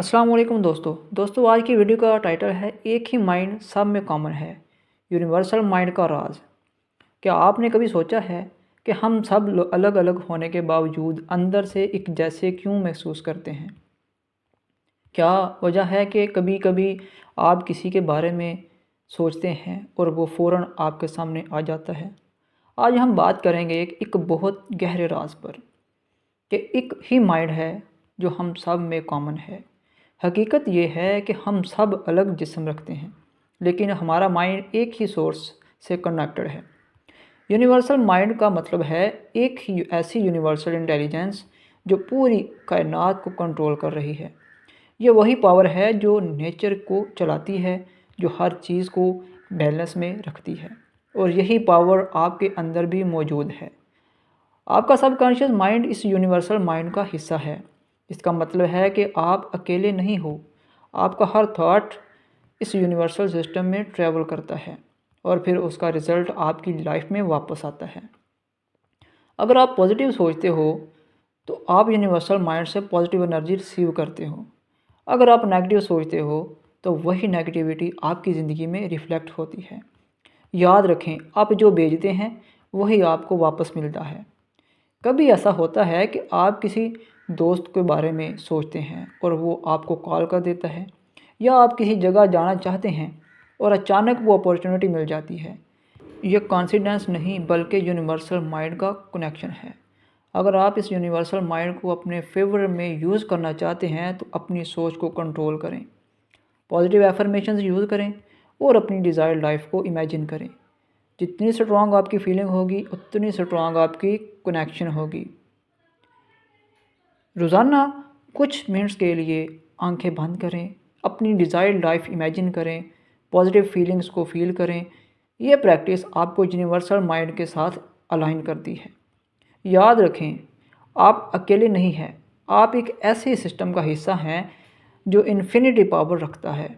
अस्सलाम वालेकुम दोस्तों आज की वीडियो का टाइटल है एक ही माइंड सब में कॉमन है, यूनिवर्सल माइंड का राज। क्या आपने कभी सोचा है कि हम सब अलग अलग होने के बावजूद अंदर से एक जैसे क्यों महसूस करते हैं? क्या वजह है कि कभी कभी आप किसी के बारे में सोचते हैं और वो फ़ौरन आपके सामने आ जाता है। आज हम बात करेंगे एक बहुत गहरे राज पर कि एक ही माइंड है जो हम सब में कॉमन है। हकीकत ये है कि हम सब अलग जिस्म रखते हैं, लेकिन हमारा माइंड एक ही सोर्स से कनेक्टेड है। यूनिवर्सल माइंड का मतलब है एक ही ऐसी यूनिवर्सल इंटेलिजेंस जो पूरी कायनात को कंट्रोल कर रही है। ये वही पावर है जो नेचर को चलाती है, जो हर चीज़ को बैलेंस में रखती है, और यही पावर आपके अंदर भी मौजूद है। आपका सबकॉन्शियस माइंड इस यूनिवर्सल माइंड का हिस्सा है। इसका मतलब है कि आप अकेले नहीं हो। आपका हर थॉट इस यूनिवर्सल सिस्टम में ट्रैवल करता है और फिर उसका रिज़ल्ट आपकी लाइफ में वापस आता है। अगर आप पॉजिटिव सोचते हो तो आप यूनिवर्सल माइंड से पॉजिटिव एनर्जी रिसीव करते हो। अगर आप नेगेटिव सोचते हो तो वही नेगेटिविटी आपकी ज़िंदगी में रिफ्लेक्ट होती है। याद रखें, आप जो भेजते हैं वही आपको वापस मिलता है। कभी ऐसा होता है कि आप किसी दोस्त के बारे में सोचते हैं और वो आपको कॉल कर देता है, या आप किसी जगह जाना चाहते हैं और अचानक वो अपॉर्चुनिटी मिल जाती है। ये कॉन्सिडेंस नहीं बल्कि यूनिवर्सल माइंड का कनेक्शन है। अगर आप इस यूनिवर्सल माइंड को अपने फेवर में यूज़ करना चाहते हैं तो अपनी सोच को कंट्रोल करें, पॉजिटिव एफर्मेशंस यूज़ करें और अपनी डिज़ायर्ड लाइफ को इमेजिन करें। जितनी स्ट्रॉन्ग आपकी फीलिंग होगी उतनी स्ट्रॉन्ग आपकी कनेक्शन होगी। रोज़ाना कुछ मिनट्स के लिए आंखें बंद करें, अपनी डिज़ायर्ड लाइफ इमेजिन करें, पॉजिटिव फीलिंग्स को फील करें। ये प्रैक्टिस आपको यूनिवर्सल माइंड के साथ अलाइन करती है। याद रखें, आप अकेले नहीं हैं। आप एक ऐसे सिस्टम का हिस्सा हैं जो इन्फिनिटी पावर रखता है।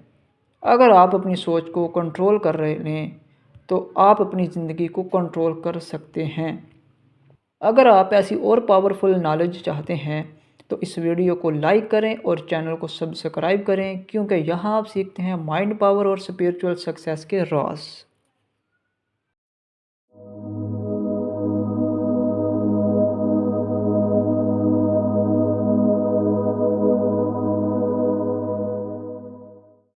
अगर आप अपनी सोच को कंट्रोल कर रहे हैं तो आप अपनी ज़िंदगी को कंट्रोल कर सकते हैं। अगर आप ऐसी और पावरफुल नॉलेज चाहते हैं तो इस वीडियो को लाइक करें और चैनल को सब्सक्राइब करें, क्योंकि यहाँ आप सीखते हैं माइंड पावर और स्पिरिचुअल सक्सेस के राज।